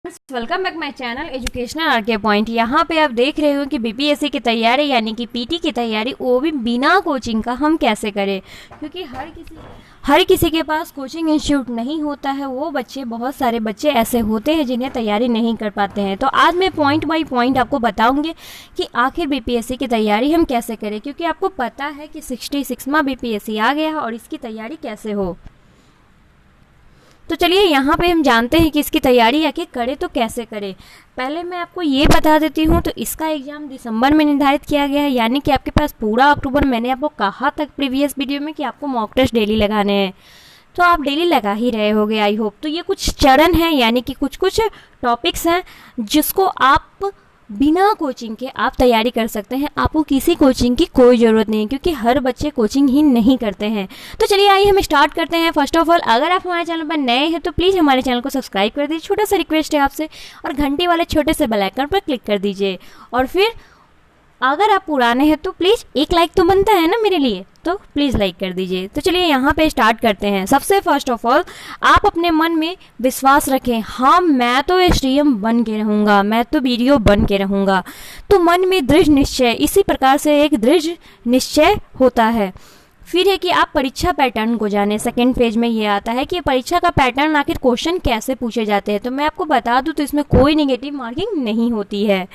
Welcome back my channel educational RK point. यहाँ पे आप देख रहे हो कि बीपीएससी की तैयारी यानी कि पीटी की तैयारी, वो भी बिना कोचिंग का हम कैसे करें, क्योंकि हर किसी के पास कोचिंग इंस्टीट्यूट नहीं होता है। वो बच्चे, बहुत सारे बच्चे ऐसे होते हैं जिन्हें तैयारी नहीं कर पाते हैं। तो आज मैं पॉइंट बाय पॉइंट आपको बताऊंगी कि आखिर बीपीएससी की तैयारी हम कैसे करें, क्योंकि आपको पता है कि 66वां बीपीएससी आ गया है और इसकी तैयारी कैसे हो। तो चलिए यहाँ पे हम जानते हैं कि इसकी तैयारी आखिर करें तो कैसे करें। पहले मैं आपको ये बता देती हूँ, तो इसका एग्ज़ाम दिसंबर में निर्धारित किया गया है, यानी कि आपके पास पूरा अक्टूबर। मैंने आपको कहा था प्रीवियस वीडियो में कि आपको मॉक टेस्ट डेली लगाने हैं, तो आप डेली लगा ही रहे होगे आई होप। तो ये कुछ चरण हैं, यानी कि कुछ टॉपिक्स हैं जिसको आप बिना कोचिंग के आप तैयारी कर सकते हैं। आपको किसी कोचिंग की कोई ज़रूरत नहीं है, क्योंकि हर बच्चे कोचिंग ही नहीं करते हैं। तो चलिए आइए हम स्टार्ट करते हैं। फर्स्ट ऑफ ऑल, अगर आप हमारे चैनल पर नए हैं तो प्लीज़ हमारे चैनल को सब्सक्राइब कर दीजिए, छोटा सा रिक्वेस्ट है आपसे, और घंटी वाले छोटे से बेल आइकन पर क्लिक कर दीजिए। और फिर अगर आप पुराने हैं तो प्लीज़ एक लाइक तो बनता है ना मेरे लिए, तो प्लीज़ लाइक कर दीजिए। तो चलिए यहाँ पे स्टार्ट करते हैं। सबसे फर्स्ट ऑफ ऑल, आप अपने मन में विश्वास रखें, हाँ मैं तो एसडीएम बन के रहूँगा, मैं तो वीडियो बन के रहूँगा। तो मन में दृढ़ निश्चय, इसी प्रकार से एक दृढ़ निश्चय होता है। फिर है कि आप परीक्षा पैटर्न को जानें। सेकेंड पेज में ये आता है कि परीक्षा का पैटर्न, आखिर क्वेश्चन कैसे पूछे जाते हैं। तो मैं आपको बता दूँ तो इसमें कोई नेगेटिव मार्किंग नहीं होती है।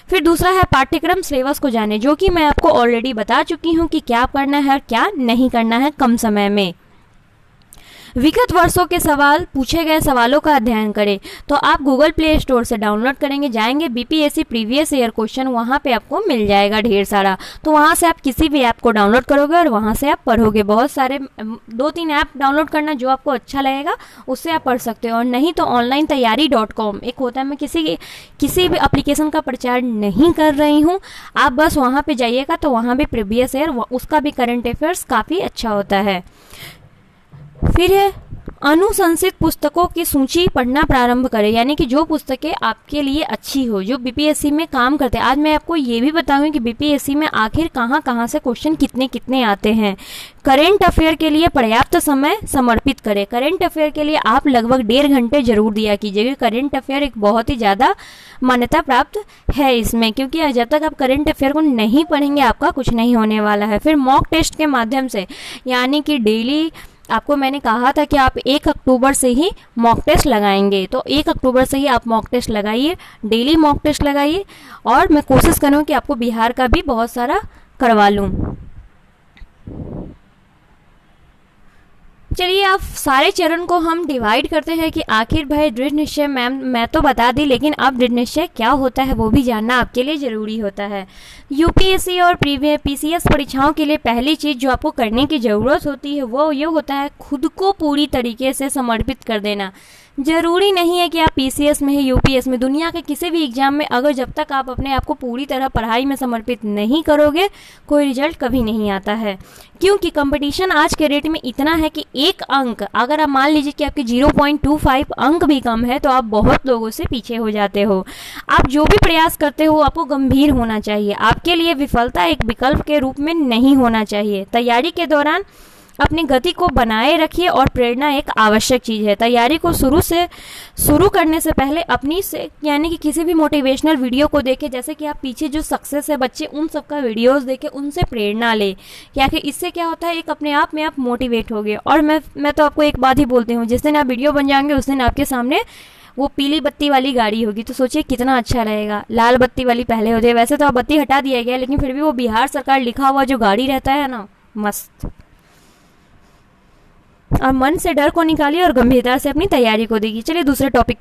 फिर दूसरा है पाठ्यक्रम सिलेबस को जाने, जो कि मैं आपको ऑलरेडी बता चुकी हूँ कि क्या करना है और क्या नहीं करना है कम समय में। विगत वर्षों के सवाल, पूछे गए सवालों का अध्ययन करें। तो आप गूगल प्ले स्टोर से डाउनलोड करेंगे, जाएंगे बीपीएससी प्रीवियस ईयर क्वेश्चन, वहाँ पे आपको मिल जाएगा ढेर सारा। तो वहाँ से आप किसी भी ऐप को डाउनलोड करोगे और वहाँ से आप पढ़ोगे। बहुत सारे 2-3 ऐप डाउनलोड करना, जो आपको अच्छा लगेगा उससे आप पढ़ सकते हो। और नहीं तो onlinetayari.com एक होता है, मैं किसी भी एप्लीकेशन का प्रचार नहीं कर रही हूँ, आप बस वहाँ पर जाइएगा। तो वहाँ भी प्रीवियस ईयर, उसका भी करंट अफेयर्स काफ़ी अच्छा होता है। फिर है अनुशंसित पुस्तकों की सूची पढ़ना प्रारंभ करें, यानी कि जो पुस्तकें आपके लिए अच्छी हो, जो बीपीएससी में काम करते हैं। आज मैं आपको ये भी बताऊंगी कि बीपीएससी में आखिर कहाँ कहाँ से क्वेश्चन कितने कितने आते हैं। करंट अफेयर के लिए पर्याप्त समय समर्पित करें। करंट अफेयर के लिए आप लगभग 1.5 घंटे जरूर दिया कीजिएगा। करंट अफेयर एक बहुत ही ज़्यादा मान्यता प्राप्त है इसमें, क्योंकि जब तक आप करंट अफेयर को नहीं पढ़ेंगे आपका कुछ नहीं होने वाला है। फिर मॉक टेस्ट के माध्यम से, यानी कि डेली, आपको मैंने कहा था कि आप 1 अक्टूबर से ही मॉक टेस्ट लगाएंगे, तो 1 अक्टूबर से ही आप मॉक टेस्ट लगाइए, डेली मॉक टेस्ट लगाइए। और मैं कोशिश करूँ कि आपको बिहार का भी बहुत सारा करवा लूँ। चलिए आप सारे चरण को हम डिवाइड करते हैं कि आखिर भाई दृढ़ निश्चय, मैम मैं तो बता दी, लेकिन अब दृढ़ निश्चय क्या होता है वो भी जानना आपके लिए ज़रूरी होता है। यूपीएससी और पीसीएस परीक्षाओं के लिए पहली चीज़ जो आपको करने की ज़रूरत होती है वो ये होता है, खुद को पूरी तरीके से समर्पित कर देना। ज़रूरी नहीं है कि आप पीसीएस में, यूपीएस में, दुनिया के किसी भी एग्जाम में, अगर जब तक आप अपने आप को पूरी तरह पढ़ाई में समर्पित नहीं करोगे, कोई रिजल्ट कभी नहीं आता है। क्योंकि कंपटीशन आज के रेट में इतना है कि एक अंक, अगर आप मान लीजिए कि आपके 0.25 अंक भी कम है, तो आप बहुत लोगों से पीछे हो जाते हो। आप जो भी प्रयास करते हो आपको गंभीर होना चाहिए। आपके लिए विफलता एक विकल्प के रूप में नहीं होना चाहिए। तैयारी के दौरान अपनी गति को बनाए रखिए, और प्रेरणा एक आवश्यक चीज़ है। तैयारी को शुरू करने से पहले अपनी से, यानी कि किसी भी मोटिवेशनल वीडियो को देखें, जैसे कि आप पीछे जो सक्सेस है बच्चे, उन सबका वीडियोस देखें, उनसे प्रेरणा ले, या कि इससे क्या होता है, एक अपने आप में आप मोटिवेट हो गए। और मैं तो आपको एक बात ही बोलती हूँ, जिस दिन आप वीडियो बन जाएंगे उस दिन आपके सामने वो पीली बत्ती वाली गाड़ी होगी, तो सोचिए कितना अच्छा रहेगा। लाल बत्ती वाली पहले होती है, वैसे तो अब बत्ती हटा दिया गया, लेकिन फिर भी वो बिहार सरकार लिखा हुआ जो गाड़ी रहता है ना, मस्त। और मन से डर को निकालिए और गंभीरता से अपनी तैयारी को देखिए। चलिए दूसरे टॉपिक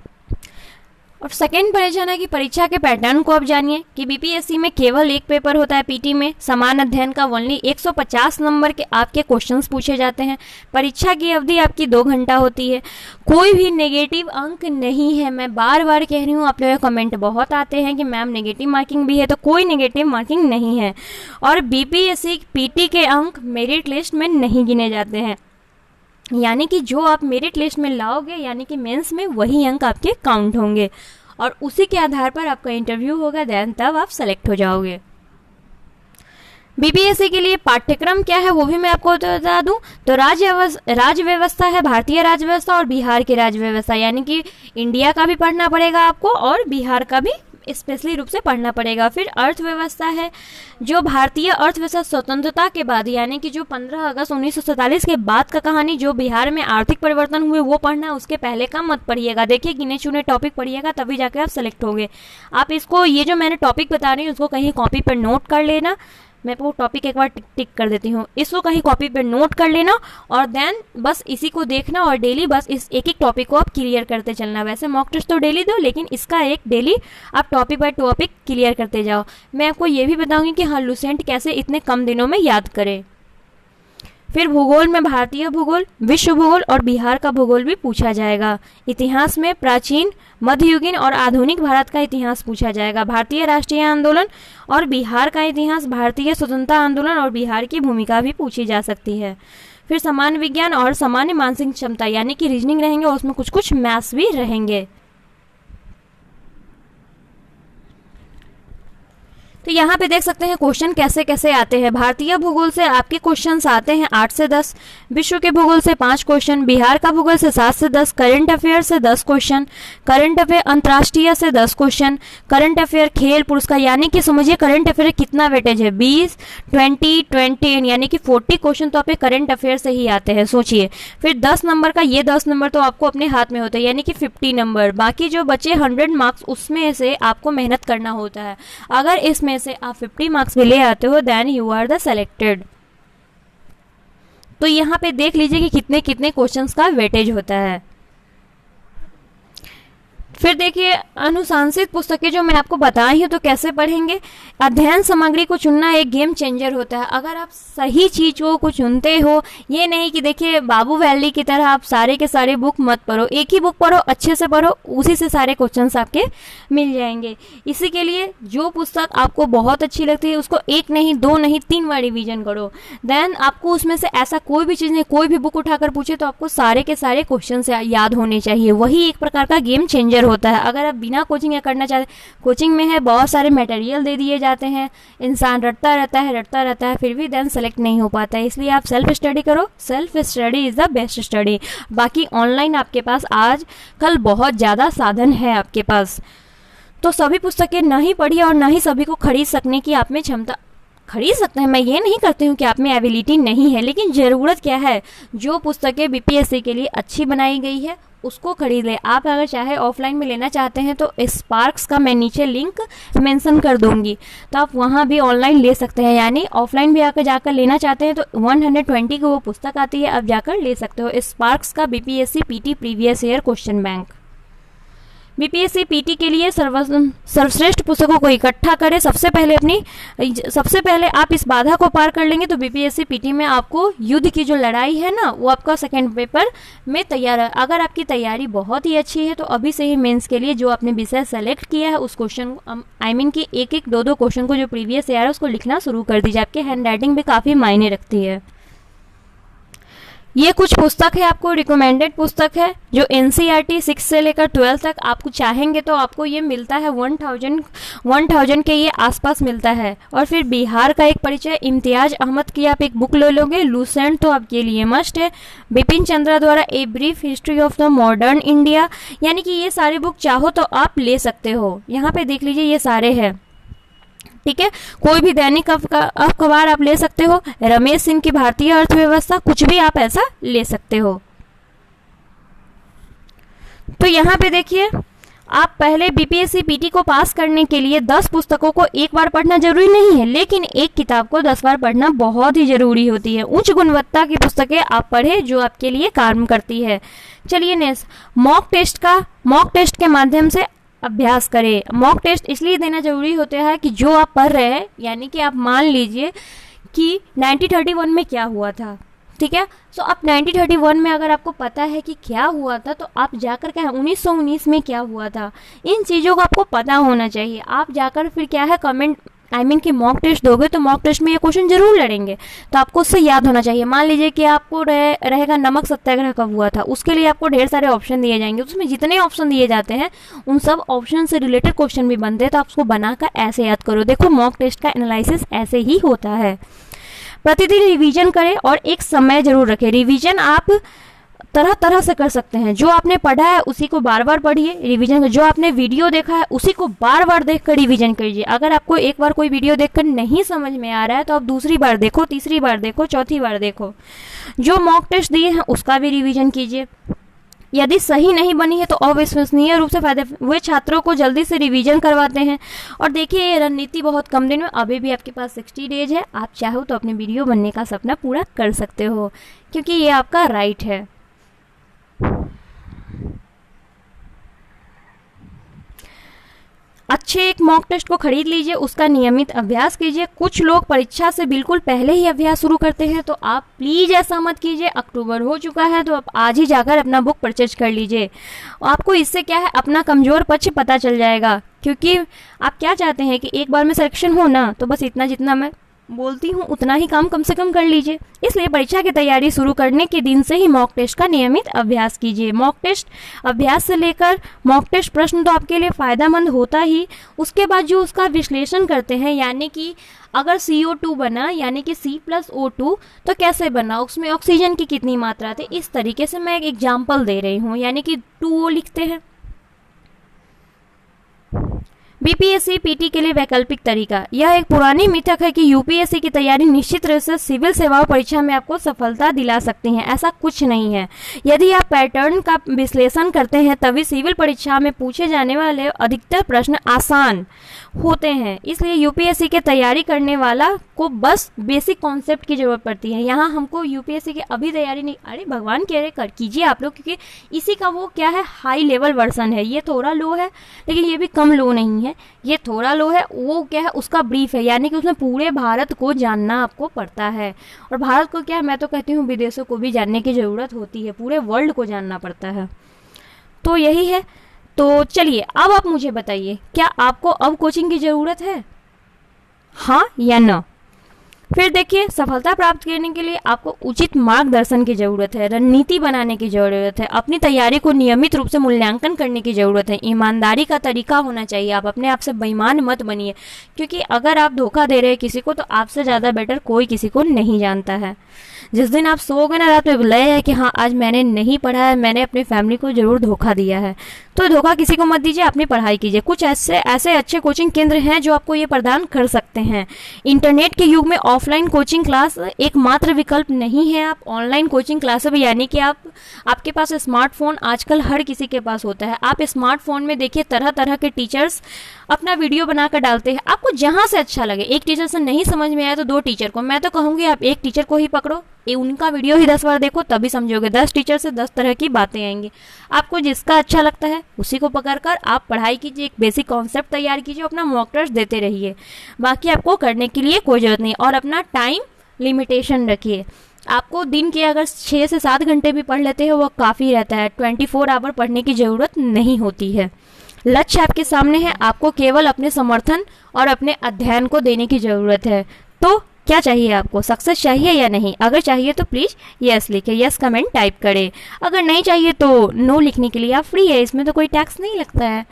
और सेकेंड परेशान है कि परीक्षा के पैटर्न को अब जानिए कि बीपीएससी में केवल एक पेपर होता है। पीटी में समान अध्ययन का ओनली 150 नंबर के आपके क्वेश्चंस पूछे जाते हैं। परीक्षा की अवधि आपकी 2 घंटा होती है। कोई भी नेगेटिव अंक नहीं है। मैं बार बार कह रही हूँ, आप लोगों के कमेंट बहुत आते हैं कि मैम नेगेटिव मार्किंग भी है, तो कोई नेगेटिव मार्किंग नहीं है। और बीपीएससी पीटी के अंक मेरिट लिस्ट में नहीं गिने जाते हैं, यानी कि जो आप मेरिट लिस्ट में लाओगे, यानी कि मेंस में, वही अंक आपके काउंट होंगे, और उसी के आधार पर आपका इंटरव्यू होगा, देन तब आप सेलेक्ट हो जाओगे। बीपीएससी के लिए पाठ्यक्रम क्या है वो भी मैं आपको बता दूं, तो राज्य व्यवस्था है, भारतीय राज्य व्यवस्था और बिहार की राज्य व्यवस्था, यानी कि इंडिया का भी पढ़ना पड़ेगा आपको और बिहार का भी स्पेशली रूप से पढ़ना पड़ेगा। फिर अर्थव्यवस्था है, जो भारतीय अर्थव्यवस्था स्वतंत्रता के बाद यानी कि जो 15 अगस्त 1947 के बाद का कहानी, जो बिहार में आर्थिक परिवर्तन हुए वो पढ़ना, उसके पहले का मत पढ़िएगा। देखिए गिने चुने टॉपिक पढ़िएगा तभी जाके आप सेलेक्ट होंगे। आप इसको, ये जो मैंने टॉपिक बता रही हूँ उसको कहीं कॉपी पर नोट कर लेना। मैं वो टॉपिक एक बार टिक कर देती हूँ, इसको कहीं कॉपी पे नोट कर लेना और देन बस इसी को देखना और डेली बस इस एक एक टॉपिक को आप क्लियर करते चलना। वैसे मॉक टेस्ट तो डेली दो, लेकिन इसका एक डेली आप टॉपिक बाय टॉपिक क्लियर करते जाओ। मैं आपको ये भी बताऊंगी कि हाँ लुसेंट कैसे इतने कम दिनों में याद करें। फिर भूगोल में भारतीय भूगोल, विश्व भूगोल और बिहार का भूगोल भी पूछा जाएगा। इतिहास में प्राचीन, मध्ययुगीन और आधुनिक भारत का इतिहास पूछा जाएगा। भारतीय राष्ट्रीय आंदोलन और बिहार का इतिहास, भारतीय स्वतंत्रता आंदोलन और बिहार की भूमिका भी पूछी जा सकती है। फिर सामान्य विज्ञान और सामान्य मानसिक क्षमता यानी कि रीजनिंग रहेंगे और उसमें कुछ कुछ मैथ्स भी रहेंगे। तो यहाँ पे देख सकते हैं क्वेश्चन कैसे कैसे आते हैं। भारतीय भूगोल से आपके क्वेश्चंस आते हैं 8 से 10, विश्व के भूगोल से 5 क्वेश्चन, बिहार का भूगोल से 7 से 10, करंट अफेयर से 10 क्वेश्चन, करंट अफेयर अंतर्राष्ट्रीय से 10 क्वेश्चन, करंट अफेयर खेल पुरस्कार, यानी कि समझिए करंट अफेयर कितना वेटेज है, 20, 20, 20 यानी कि 40 क्वेश्चन तो आपके करंट अफेयर से ही आते हैं, सोचिए। फिर 10 नंबर का, ये 10 नंबर तो आपको अपने हाथ में होता है, यानी कि 50 नंबर। बाकी जो बचे 100 मार्क्स उसमें से आपको मेहनत करना होता है। अगर इसमें से आप 50 मार्क्स भी ले आते हो then you are the selected. तो यहां पे देख लीजिए कि कितने कितने क्वेश्चंस का वेटेज होता है। फिर देखिए अनुशासित पुस्तकें जो मैं आपको बताई हूँ तो कैसे पढ़ेंगे। अध्ययन सामग्री को चुनना एक गेम चेंजर होता है। अगर आप सही चीज को चुनते हो, ये नहीं कि देखिए बाबू वैली की तरह आप सारे के सारे बुक मत पढ़ो, एक ही बुक पढ़ो, अच्छे से पढ़ो, उसी से सारे क्वेश्चंस आपके मिल जाएंगे। इसी के लिए जो पुस्तक आपको बहुत अच्छी लगती है उसको 1 नहीं 2 नहीं 3 बार रिवीजन करो। देन आपको उसमें से ऐसा कोई भी चीज नहीं, कोई भी बुक उठाकर पूछे तो आपको सारे के सारे क्वेश्चन याद होने चाहिए। वही एक प्रकार का गेम चेंजर होता है। अगर आप बिना कोचिंग या करना चाहते, कोचिंग में है बहुत सारे मटेरियल दे दिए जाते हैं, इंसान रटता रहता है फिर भी देन सेलेक्ट नहीं हो पाता है। इसलिए आप सेल्फ स्टडी करो, self study is the best study. बाकी ऑनलाइन आपके पास आज कल बहुत ज़्यादा साधन है आपके पास, तो सभी पुस्तकें नहीं पढ़ी और ना ही सभी को खरीद सकने की आप में क्षमता, खरीद सकते हैं, मैं ये नहीं करती हूँ कि आप में एबिलिटी नहीं है, लेकिन ज़रूरत क्या है, जो पुस्तकें बीपीएससी के लिए अच्छी बनाई गई है उसको खरीद ले। आप अगर चाहे ऑफलाइन में लेना चाहते हैं तो स्पार्क्स का मैं नीचे लिंक मेंशन कर दूंगी, तो आप वहाँ भी ऑनलाइन ले सकते हैं। यानी ऑफलाइन भी आकर जाकर लेना चाहते हैं तो 120 की वो पुस्तक आती है, आप जाकर ले सकते हो। स्पार्क्स का BPSC PT previous year question bank. BPSC PT के लिए सर्वश्रेष्ठ पुस्तकों को इकट्ठा करें। सबसे पहले आप इस बाधा को पार कर लेंगे तो बीपीएससी पीटी में आपको युद्ध की जो लड़ाई है ना वो आपका सेकंड पेपर में तैयार है। अगर आपकी तैयारी बहुत ही अच्छी है तो अभी से ही मेंस के लिए जो आपने विषय सेलेक्ट किया है उस क्वेश्चन कि एक 2 क्वेश्चन को जो प्रीवियस ईयर है उसको लिखना शुरू कर दीजिए। आपके हैंड राइटिंग भी काफ़ी मायने रखती है। ये कुछ पुस्तक है, आपको रिकमेंडेड पुस्तक है जो एनसीईआरटी 6 से लेकर 12 तक आपको चाहेंगे तो आपको ये मिलता है 1000 के ये आसपास मिलता है। और फिर बिहार का एक परिचय, इम्तियाज अहमद की आप एक बुक ले लोगे। लुसेंट तो आपके लिए मस्ट है। बिपिन चंद्रा द्वारा a brief history of the modern India, यानी कि ये सारे बुक चाहो तो आप ले सकते हो। यहाँ पे देख लीजिए ये सारे हैं, ठीक है। कोई भी दैनिक अखबार आप ले सकते हो। रमेश सिंह की भारतीय अर्थव्यवस्था, कुछ भी आप ऐसा ले सकते हो। तो यहाँ पे देखिए आप पहले बीपीएससी पीटी को पास करने के लिए 10 पुस्तकों को एक बार पढ़ना जरूरी नहीं है, लेकिन एक किताब को 10 बार पढ़ना बहुत ही जरूरी होती है। उच्च गुणवत्ता की पुस्तकें आप पढ़े जो आपके लिए काम करती है। चलिए नेक्स्ट, मॉक टेस्ट के माध्यम से अभ्यास करें। मॉक टेस्ट इसलिए देना जरूरी होता है कि जो आप पढ़ रहे हैं, यानी कि आप मान लीजिए कि 1931 में क्या हुआ था, ठीक है। सो अब 1931 में अगर आपको पता है कि क्या हुआ था तो आप जाकर क्या है 1919 में क्या हुआ था, इन चीज़ों को आपको पता होना चाहिए। आप जाकर फिर क्या है कमेंट आई मीन कि मॉक टेस्ट दोगे तो मॉक टेस्ट में ये क्वेश्चन जरूर लड़ेंगे, तो आपको उससे याद होना चाहिए। मान लीजिए कि आपको रहेगा नमक सत्याग्रह कब हुआ था, उसके लिए आपको ढेर सारे ऑप्शन दिए जाएंगे, उसमें जितने ऑप्शन दिए जाते हैं उन सब ऑप्शन से रिलेटेड क्वेश्चन भी बनते हैं, तो आप उसको बनाकर ऐसे याद करो। देखो मॉक टेस्ट का एनालिसिस ऐसे ही होता है। प्रतिदिन रिवीजन करें और एक समय जरूर रखें। रिवीजन आप तरह तरह से कर सकते हैं। जो आपने पढ़ा है उसी को बार बार पढ़िए, रिवीजन। जो आपने वीडियो देखा है उसी को बार बार देखकर रिवीजन कीजिए। अगर आपको एक बार कोई वीडियो देखकर नहीं समझ में आ रहा है तो आप दूसरी बार देखो, तीसरी बार देखो, चौथी बार देखो। जो मॉक टेस्ट दिए हैं उसका भी रिवीजन कीजिए। यदि सही नहीं बनी है तो अविश्वसनीय रूप से फायदे हुए छात्रों को जल्दी से रिवीजन करवाते हैं। और देखिए ये रणनीति बहुत कम दिन में, अभी भी आपके पास 60 डेज है, आप चाहो तो अपने वीडियो बनने का सपना पूरा कर सकते हो, क्योंकि ये आपका राइट है। अच्छे एक मॉक टेस्ट को खरीद लीजिए, उसका नियमित अभ्यास कीजिए। कुछ लोग परीक्षा से बिल्कुल पहले ही अभ्यास शुरू करते हैं, तो आप प्लीज़ ऐसा मत कीजिए। अक्टूबर हो चुका है तो आप आज ही जाकर अपना बुक परचेज कर लीजिए। आपको इससे क्या है, अपना कमज़ोर पक्ष पता चल जाएगा, क्योंकि आप क्या चाहते हैं कि एक बार में सिलेक्शन हो ना, तो बस इतना जितना मैं बोलती हूँ उतना ही काम कम से कम कर लीजिए। इसलिए परीक्षा की तैयारी शुरू करने के दिन से ही मॉक टेस्ट का नियमित अभ्यास कीजिए। मॉक टेस्ट अभ्यास से लेकर मॉक टेस्ट प्रश्न तो आपके लिए फ़ायदेमंद होता ही, उसके बाद जो उसका विश्लेषण करते हैं, यानी कि अगर CO2 बना यानी कि C+O2 तो कैसे बना, उसमें ऑक्सीजन की कितनी मात्रा थी, इस तरीके से मैं एक एग्जाम्पल दे रही हूँ, यानी कि 2O लिखते हैं। बीपीएससी पीटी के लिए वैकल्पिक तरीका। यह एक पुरानी मिथक है कि यूपीएससी की तैयारी निश्चित रूप से सिविल सेवाओं परीक्षा में आपको सफलता दिला सकती है। ऐसा कुछ नहीं है। यदि आप पैटर्न का विश्लेषण करते हैं तभी सिविल परीक्षा में पूछे जाने वाले अधिकतर प्रश्न आसान होते हैं। इसलिए यूपीएससी की तैयारी करने वाला को बस बेसिक कॉन्सेप्ट की जरूरत पड़ती है। यहाँ हमको यूपीएससी की अभी तैयारी नहीं, अरे भगवान कह रहे कर कीजिए आप लोग, क्योंकि इसी का वो क्या है, हाई लेवल वर्जन है। ये थोड़ा लो है लेकिन ये भी कम लो नहीं है, ये थोड़ा लो है। वो क्या है, उसका ब्रीफ है, यानी कि उसमें पूरे भारत को जानना आपको पड़ता है। और भारत को क्या है, मैं तो कहती हूँ विदेशों को भी जानने की ज़रूरत होती है, पूरे वर्ल्ड को जानना पड़ता है। तो यही है। तो चलिए अब आप मुझे बताइए, क्या आपको अब कोचिंग की ज़रूरत है, हाँ या ना? फिर देखिए, सफलता प्राप्त करने के लिए आपको उचित मार्गदर्शन की जरूरत है, रणनीति बनाने की जरूरत है, अपनी तैयारी को नियमित रूप से मूल्यांकन करने की जरूरत है, ईमानदारी का तरीका होना चाहिए। आप अपने आप से बेईमान मत बनिए, क्योंकि अगर आप धोखा दे रहे हैं किसी को तो आपसे ज़्यादा बेटर कोई किसी को नहीं जानता है। जिस दिन आप सोओगे ना रात में बुलाया है कि हाँ आज मैंने नहीं पढ़ा है, मैंने अपनी फैमिली को जरूर धोखा दिया है, तो धोखा किसी को मत दीजिए, अपनी पढ़ाई कीजिए। कुछ ऐसे अच्छे कोचिंग केंद्र हैं जो आपको ये प्रदान कर सकते हैं। इंटरनेट के युग में ऑफलाइन कोचिंग क्लास एकमात्र विकल्प नहीं है। आप ऑनलाइन कोचिंग क्लास भी, यानी कि आपके पास स्मार्टफोन आजकल हर किसी के पास होता है। आप स्मार्टफोन में देखिए तरह तरह के टीचर्स अपना वीडियो बनाकर डालते हैं। आपको जहाँ से अच्छा लगे, एक टीचर से नहीं समझ में आया तो 2 टीचर को, मैं तो कहूँगी आप एक टीचर को ही पकड़ो, उनका वीडियो ही 10 बार देखो तभी समझोगे। 10 टीचर से 10 तरह की बातें आएंगी। आपको जिसका अच्छा लगता है उसी को पकड़कर आप पढ़ाई कीजिए, एक बेसिक कॉन्सेप्ट तैयार कीजिए, अपना मॉक टेस्ट देते रहिए। बाकी आपको करने के लिए कोई जरूरत नहीं। और अपना टाइम लिमिटेशन रखिए। आपको दिन के अगर 6 से 7 घंटे भी पढ़ लेते हैं वो काफ़ी रहता है। 24 आवर पढ़ने की ज़रूरत नहीं होती है। लक्ष्य आपके सामने है, आपको केवल अपने समर्थन और अपने अध्ययन को देने की ज़रूरत है। तो क्या चाहिए आपको, सक्सेस चाहिए या नहीं? अगर चाहिए तो प्लीज़ यस लिखें, यस कमेंट टाइप करें। अगर नहीं चाहिए तो नो लिखने के लिए आप फ्री है, इसमें तो कोई टैक्स नहीं लगता है।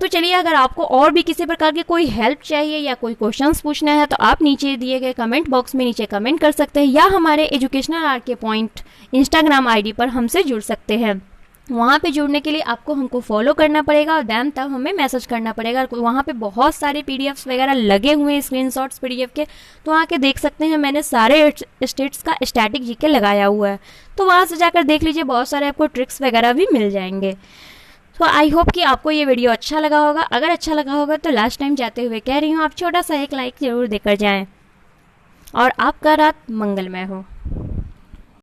तो चलिए, अगर आपको और भी किसी प्रकार की कोई हेल्प चाहिए या कोई क्वेश्चंस पूछना है तो आप नीचे दिए गए कमेंट बॉक्स में नीचे कमेंट कर सकते हैं, या हमारे educational RK point Instagram ID पर हमसे जुड़ सकते हैं। वहाँ पे जुड़ने के लिए आपको हमको फॉलो करना पड़ेगा और दैन तब हमें मैसेज करना पड़ेगा। वहाँ पे बहुत सारे पीडीएफ्स वगैरह लगे हुए हैं, स्क्रीनशॉट्स पीडीएफ के, तो वहाँ के देख सकते हैं। मैंने सारे स्टेट्स का स्टैटिक जीके लगाया हुआ है, तो वहाँ से जाकर देख लीजिए, बहुत सारे आपको ट्रिक्स वगैरह भी मिल जाएंगे। तो आई होप कि आपको ये वीडियो अच्छा लगा होगा। अगर अच्छा लगा होगा तो लास्ट टाइम जाते हुए कह रही हूँ, आप छोटा सा एक लाइक ज़रूर देकर जाएँ और आपका रात मंगलमय हो।